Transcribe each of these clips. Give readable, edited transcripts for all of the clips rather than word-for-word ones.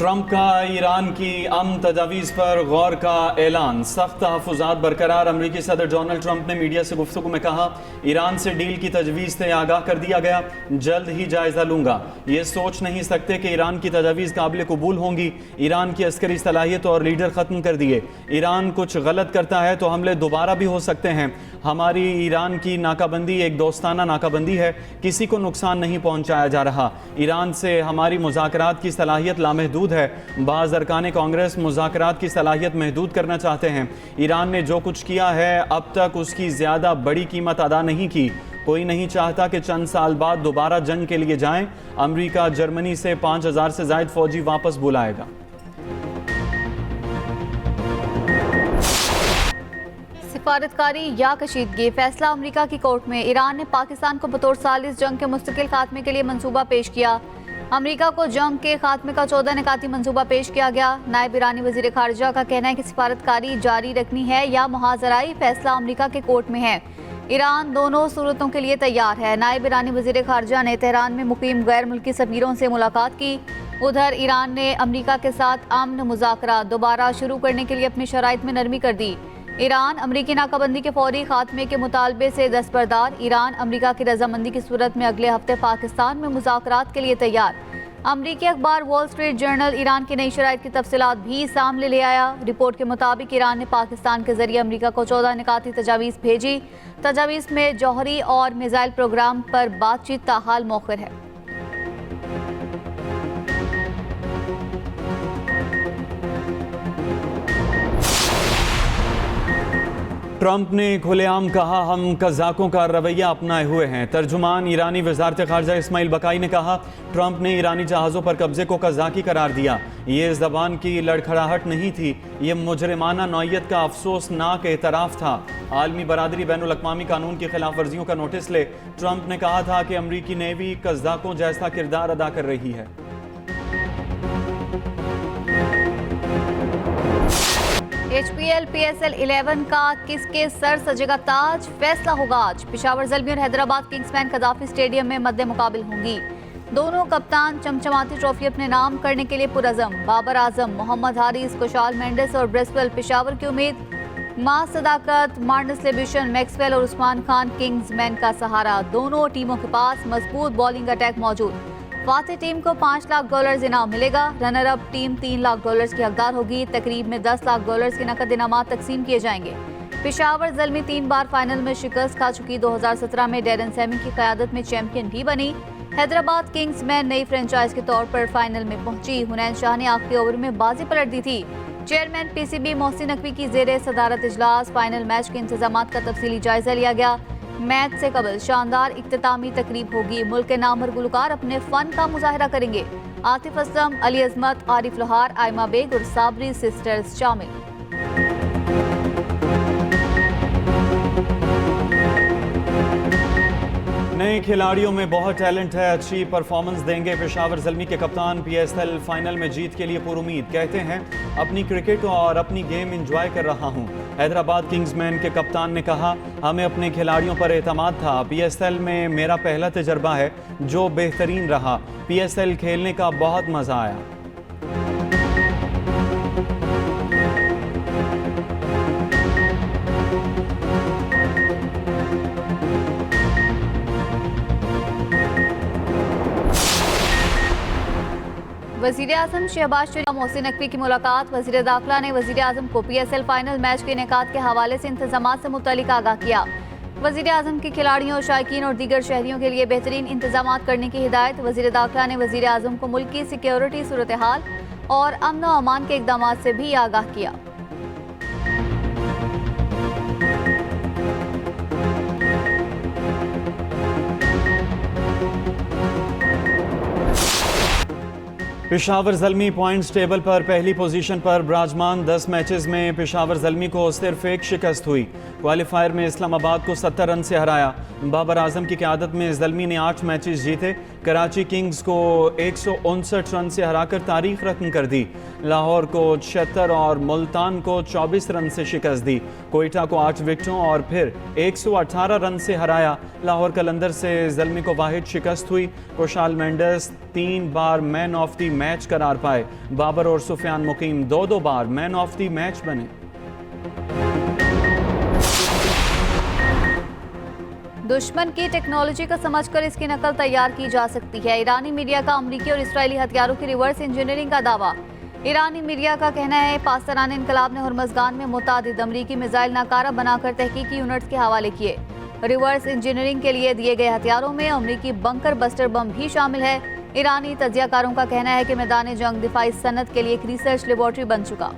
Trump का Iran की अमन तजावीज़ पर गौर का ऐलान। सख्त तहफ़्फ़ुज़ात बरकरार। अमरीकी सदर डोनाल्ड ट्रंप ने मीडिया से गुफ्तगू में कहा, ईरान से डील की तजवीज़ से आगाह कर दिया गया, जल्द ही जायज़ा लूँगा। ये सोच नहीं सकते कि ईरान की तजावीज़ काबिल कबूल होंगी। ईरान की अस्करी सलाहियत और लीडर ख़त्म कर दिए। ईरान कुछ गलत करता है तो हमले दोबारा भी हो सकते हैं। हमारी ईरान की नाकाबंदी एक दोस्ताना नाकाबंदी है, किसी को नुकसान नहीं पहुँचाया जा रहा। ईरान से हमारी मुज़ाकरात की सलाहियत लामहदूद है। बाज़ अरकान कांग्रेस मुज़ाकरात की सलाहियत महदूद करना चाहते हैं। ईरान ने जो कुछ किया है अब तक उसकी ज़्यादा बड़ी कीमत अदा नहीं की। कोई नहीं चाहता कि चंद साल बाद दोबारा जंग के लिए जाएं। अमरीका जर्मनी से 5000 से ज़ायद फौजी वापस बुलाएगा। सिफारतकारी या कशीदगी, फैसला अमरीका की कोर्ट में। ईरान ने पाकिस्तान को बतौर सालिस जंग के मुस्तकिल खात्मे के लिए मंसूबा पेश किया। अमरीका को जंग के खात्मे का 14 निकाती मंसूबा पेश किया गया। नायब ईरानी वजीर खारजा का कहना है कि सिफारतकारी जारी रखनी है या मुहाजराई, फैसला अमरीका के कोर्ट में है। ईरान दोनों सूरतों के लिए तैयार है। नायब ईरानी वजीर खारजा ने तेहरान में मुकीम गैर मुल्की सफीरों से मुलाकात की। उधर ईरान ने अमरीका के साथ अमन मुज़ाकरात दोबारा शुरू करने के लिए अपनी शराइत में नरमी कर दी। ईरान अमरीकी नाकाबंदी के फौरी खात्मे के मुतालबे से दस्तबरदार। ईरान अमरीका की रजामंदी की सूरत में अगले हफ्ते पाकिस्तान में मुज़ाकरात के लिए तैयार। अमरीकी अखबार वॉल स्ट्रीट जर्नल ईरान की नई शराइत की तफसीलात भी सामने ले आया। रिपोर्ट के मुताबिक ईरान ने पाकिस्तान के जरिए अमरीका को 14 निकाती तजावीज़ भेजी। तजावीज़ में जौहरी और मिसाइल प्रोग्राम पर बातचीत ताहाल मौखर है। ट्रंप ने खुलेआम कहा, हम कज़ाकों का रवैया अपनाए हुए हैं। तर्जुमान ईरानी वज़ारत ख़ारजा इस्माइल बकाई ने कहा, ट्रंप ने ईरानी जहाज़ों पर कब्जे को कज़ाकी करार दिया। ये ज़बान की लड़खड़ाहट नहीं थी, ये मुजरिमाना नौइयत का अफसोसनाक एतराफ़ था। आलमी बरादरी बैनुल अक़वामी कानून की खिलाफ वर्जियों का नोटिस ले ट्रंप ने कहा था कि अमरीकी नेवी कज़ाकों जैसा किरदार अदा कर रही है। HPL PSL 11 का किसके सर सजेगा ताज, फैसला होगा आज। पेशावर ज़ल्मी और हैदराबाद किंग्समैन कदाफी स्टेडियम में मद्दे मुकाबिल होंगी। दोनों कप्तान चमचमाती ट्रॉफी अपने नाम करने के लिए पुरअज़म। बाबर आजम, मोहम्मद हारिस, कुशाल मेंडिस और ब्रेसवेल पेशावर की उम्मीद। मां सदाकत, मार्नस लेबिशन, मैक्सवेल और उस्मान खान किंग्समैन का सहारा। दोनों टीमों के पास मजबूत बॉलिंग अटैक मौजूद। फाते टीम को $5 लाख इनाम मिलेगा। रनर अप टीम $3 लाख की हकदार होगी। तकरीब में $10 लाख के नकद इनामात तकसीम किए जाएंगे। पेशावर ज़ल्मी 3 बार फाइनल में शिकस्त खा चुकी 2017 में डैरन सैमी की क़यादत में चैंपियन भी बनी। हैदराबाद किंग्समैन नई फ्रेंचाइज के तौर पर फाइनल में पहुंची। हुनैन शाह ने आखिरी ओवर में बाजी पलट दी थी। चेयरमैन PCB मोहसिन नकवी की ज़ेरे सदारत इजलास फाइनल मैच के इंतजामात का तफसीली जायजा लिया गया। मैच से कबल शानदार इख्तितामी तकरीब होगी। मुल्क के नामवर गुलकार अपने फन का मुजाहरा करेंगे। आतिफ असलम, अली अजमत, आरिफ लोहार, आयमा बेग और साबरी सिस्टर्स शामिल। नए खिलाड़ियों में बहुत टैलेंट है, अच्छी परफॉर्मेंस देंगे। पेशावर ज़ल्मी के कप्तान PSL फाइनल में जीत के लिए पुरुमीद। कहते हैं, अपनी क्रिकेट और अपनी गेम एंजॉय कर रहा हूं। हैदराबाद किंग्समैन के कप्तान ने कहा, हमें अपने खिलाड़ियों पर एतमाद था। PSL में मेरा पहला तजर्बा है जो बेहतरीन रहा। PSL खेलने का बहुत मज़ा आया। वज़ीर आज़म शहबाज शरीफ मोहसिन नकवी की मुलाकात। वज़ीर दाखिला ने वज़ीर आज़म को PSL फाइनल मैच के इनेकाद के हवाले से इंतजामात से मुतल्लिक़ आगाह किया। वज़ीर आज़म की खिलाड़ियों, शायकीन और दीगर शहरियों के लिए बेहतरीन इंतजामात करने की हिदायत। वज़ीर दाखिला ने वज़ीर आज़म को मुल्क की सिक्योरिटी सूरत हाल और अमन व अमान के इक़दामात से भी आगाह किया। पेशावर ज़ल्मी पॉइंट्स टेबल पर पहली पोजीशन पर विराजमान। 10 मैचेस में पेशावर ज़ल्मी को सिर्फ एक शिकस्त हुई। क्वालिफायर में इस्लामाबाद को 70 रन से हराया। बाबर आजम की क़यादत में ज़ल्मी ने 8 मैचेस जीते। कराची किंग्स को 159 रन से हराकर तारीख रकम कर दी। लाहौर को 76 और मुल्तान को 24 रन से शिकस्त दी। कोयटा को 8 विकेटों और फिर 118 रन से हराया। लाहौर कलंदर से ज़ल्मी को वाहिद शिकस्त हुई। खुशहाल मेंडिस 3 बार मैन ऑफ द मैच करार पाए। बाबर और सुफियान मुकीम 2-2 बार मैन ऑफ द मैच बने। दुश्मन की टेक्नोलॉजी को समझकर इसकी नकल तैयार की जा सकती है। ईरानी मीडिया का अमरीकी और इसराइली हथियारों की रिवर्स इंजीनियरिंग का दावा। ईरानी मीडिया का कहना है पाकिस्तान इनकलाब ने हरमज़गान में मुतादिद अमरीकी मिसाइल नाकारा बनाकर तहकीकी यूनिट्स के हवाले किए। रिवर्स इंजीनियरिंग के लिए दिए गए हथियारों में अमरीकी बंकर बस्टर बम भी शामिल है। ईरानी तजियाकारों का कहना है कि मैदान जंग दिफाई सनत के लिए एक रिसर्च लेबॉर्ट्री बन चुका।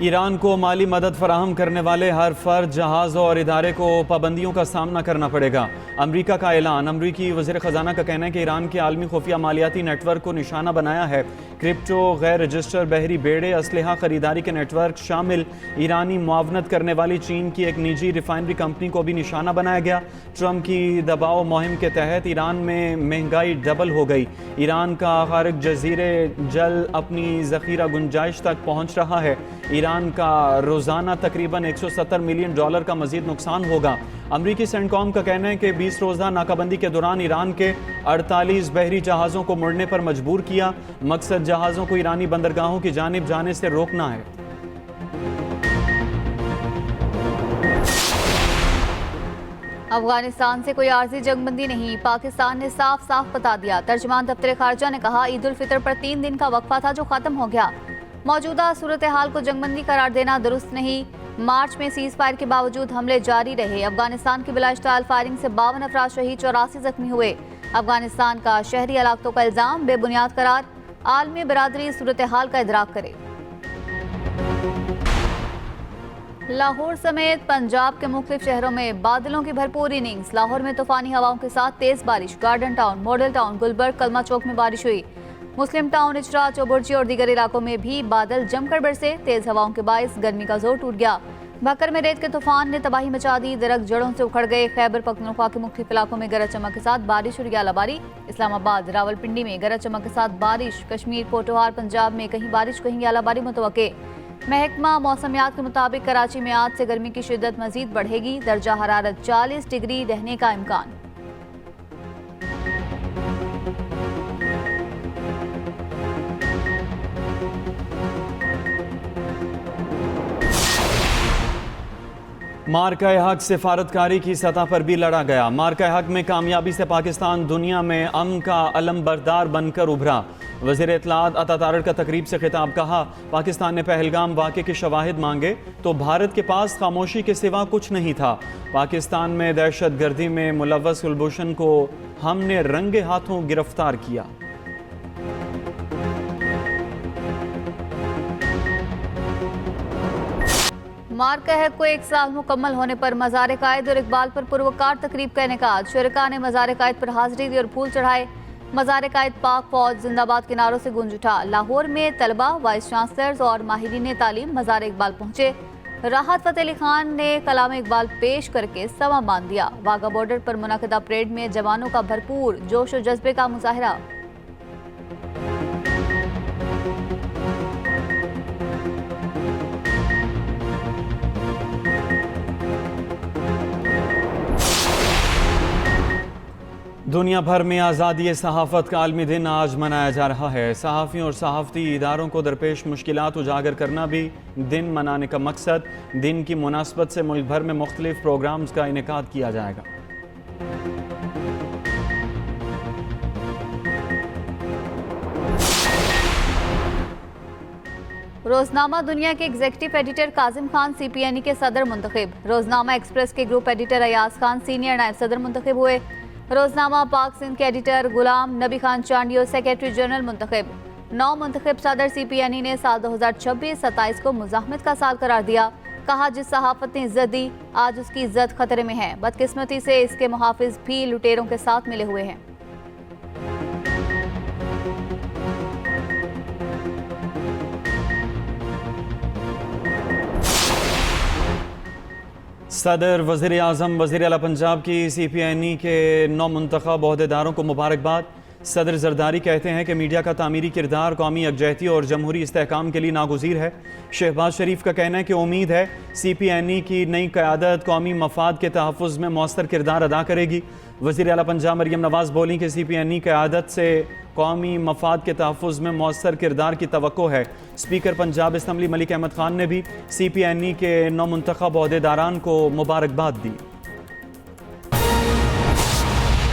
ईरान को माली मदद फराहम करने वाले हर फर्द, जहाज़ और इदारे को पाबंदियों का सामना करना पड़ेगा। अमरीका का ऐलान। अमरीकी वज़ीर ख़जाना का कहना है कि ईरान के आलमी खुफिया मालियाती नेटवर्क को निशाना बनाया है। क्रिप्टो, गैर रजिस्टर बहरी बेड़े, असलहा खरीदारी के नेटवर्क शामिल। ईरानी मुआवनत करने वाली चीन की एक निजी रिफाइनरी कंपनी को भी निशाना बनाया गया। ट्रंप की दबाव मुहिम के तहत ईरान में महंगाई डबल हो गई। ईरान का खारिज जजीरे जल अपनी ज़ख़ीरा गुंजाइश तक पहुँच रहा है। ईरान का रोज़ाना तकरीबन $170 मिलियन का मज़ीद नुकसान होगा। अमरीकी सेंटकॉम का कहना है कि 20 रोज़ा नाकाबंदी के दौरान ईरान के 48 बहरी जहाज़ों को मुड़ने पर मजबूर किया। मकसद जहाज़ों को ईरानी बंदरगाहों की जानिब जाने से रोकना है। अफगानिस्तान से कोई आर्जी जंगबंदी नहीं, पाकिस्तान ने साफ साफ बता दिया। तर्जुमान दफ्तर खारजा ने कहा ईद उल फितर पर 3 दिन का वक्फा था जो खत्म हो गया। मौजूदा सूरत हाल को जंगबंदी करार देना दुरुस्त नहीं। मार्च में सीज फायर के बावजूद हमले जारी रहे। अफगानिस्तान की बिलाश्ताल फायरिंग से 52 अफराद शहीद, 84 जख्मी हुए। अफगानिस्तान का शहरी इलाकों का इल्जाम बेबुनियाद करार। आलमी बरादरी सूरत हाल का इदराक करे। लाहौर समेत पंजाब के मुख्तलिफ शहरों में बादलों की भरपूर इनिंग्स। लाहौर में तूफानी हवाओं के साथ तेज बारिश। गार्डन टाउन, मॉडल टाउन, गुलबर्ग, कलमा चौक में बारिश हुई। मुस्लिम टाउन, इचरा, चौबुर्जी और दीगर इलाकों में भी बादल जमकर बरसे। तेज हवाओं के बायस गर्मी का जोर टूट गया। भक्कर में रेत के तूफान ने तबाही मचा दी। दरख्त जड़ों से उखड़ गए। खैबर पख्तूनख्वा के मुख्तलिफ इलाकों में गरज चमक के साथ बारिश और यालाबारी। इस्लामाबाद, रावलपिंडी में गरज चमक के साथ बारिश। कश्मीर, पोटोहार, पंजाब में कहीं बारिश कहीं यालाबारी मुतवक्के। महकमा मौसमियात के मुताबिक कराची में आज से गर्मी की शिद्दत मजीद बढ़ेगी। दर्जा हरारत 40 डिग्री रहने का इम्कान। मार्का-ए-हक सिफारतकारी की सतह पर भी लड़ा गया। मार्का-ए-हक में कामयाबी से पाकिस्तान दुनिया में अमन का अलमबरदार बनकर उभरा। वज़ीर इत्तलात अता तारड़ का तकरीब से खिताब। कहा पाकिस्तान ने पहलगाम वाक़े के शवाहिद मांगे तो भारत के पास खामोशी के सिवा कुछ नहीं था। पाकिस्तान में दहशत गर्दी में मुलव्वस कुलभूषण को हमने रंगे हाथों गिरफ्तार किया। मार्का-ए-हक को 1 साल मुकम्मल होने पर मज़ार-ए-कायद और इकबाल पर पुरवकार तकरीब का इनेकाद। शुरका ने मज़ार-ए-कायद पर हाजिरी दी और फूल चढ़ाए। मज़ार-ए-कायद पाक फौज जिंदाबाद के नारों से गूंज उठा। लाहौर में तलबा, वाइस चांसलर्स और माहिरीन तालीम मज़ार-ए-इकबाल पहुंचे। राहत फ़तेह अली खान ने कलाम इकबाल पेश करके समा बांध दिया। वाघा बॉर्डर पर मुनक़दा परेड में जवानों का भरपूर जोश और जज्बे का मुजाहरा। दुनिया भर में आज़ादी सहाफ़त का आलमी दिन आज मनाया जा रहा है। सहाफ़ियों और सहाफ़ती इदारों को दरपेश मुश्किलात उजागर करना भी दिन मनाने का मकसद। दिन की मुनासबत से मुल्क भर में मुख्तलिफ प्रोग्राम्स का इनेकाद किया जाएगा। रोजनामा दुनिया के executive editor Kazim Khan CPNE के सदर मुंतखब। रोजनामा एक्सप्रेस के group editor Ayaz Khan senior नायब सदर मुंतखब हुए। रोजनामा पाक सिंध के editor Ghulam Nabi Khan Chandio secretary general मुंतखब। 9 मुंतखब सदर CPNE ने साल 2026-27 को मुज़ाहमत का साल करार दिया। कहा जिस सहाफत ने इज्जत दी आज उसकी इज्जत खतरे में है। बदकिस्मती से इसके मुहाफिज भी लुटेरों के साथ मिले हुए हैं। सदर वज़ीर आज़म वज़ीर आला पंजाब की CPNE के 9 मुंतखब ओहदेदारों को मुबारकबाद। सदर जरदारी कहते हैं कि मीडिया का तामीरी किरदार कौमी यकजहती और जमहूरी इस्तेहकाम के लिए नागुज़ीर है। शहबाज शरीफ का कहना है कि उम्मीद है CPNE की नई क़यादत कौमी मफाद के तहफ़्फ़ुज़ में मौसर किरदार अदा करेगी। वज़ीर आला पंजाब मरियम नवाज़ बोली कि CPNE क़यादत से कौमी मफाद के तहफ़्फ़ुज़ में मौसर किरदार की तवक्को है। स्पीकर पंजाब असम्बली मलिक अहमद ख़ान ने भी CPNE के 9 मुंतखब ओहदेदारान को मुबारकबाद दी।